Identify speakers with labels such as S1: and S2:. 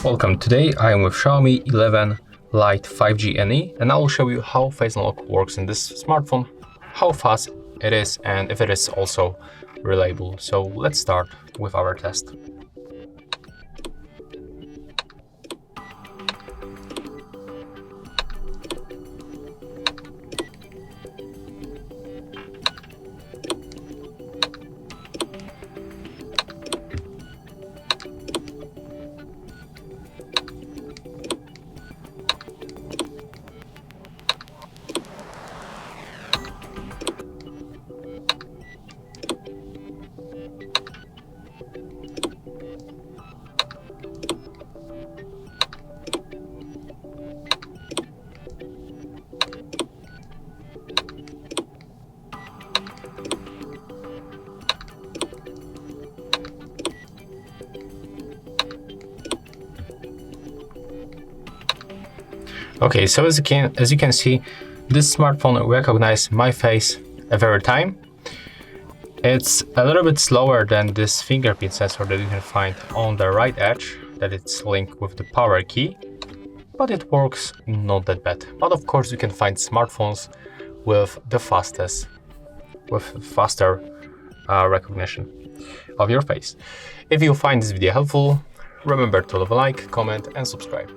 S1: Welcome. Today I am with Xiaomi 11 Lite 5G NE and I will show you how face unlock works in this smartphone, how fast it is and if it is also reliable. So let's start with our test. Okay, so as you can see, this smartphone recognizes my face every time. It's a little bit slower than this fingerprint sensor that you can find on the right edge, that it's linked with the power key, but it works not that bad. But of course you can find smartphones with faster recognition of your face. If you find this video helpful, remember to leave a like, comment and subscribe.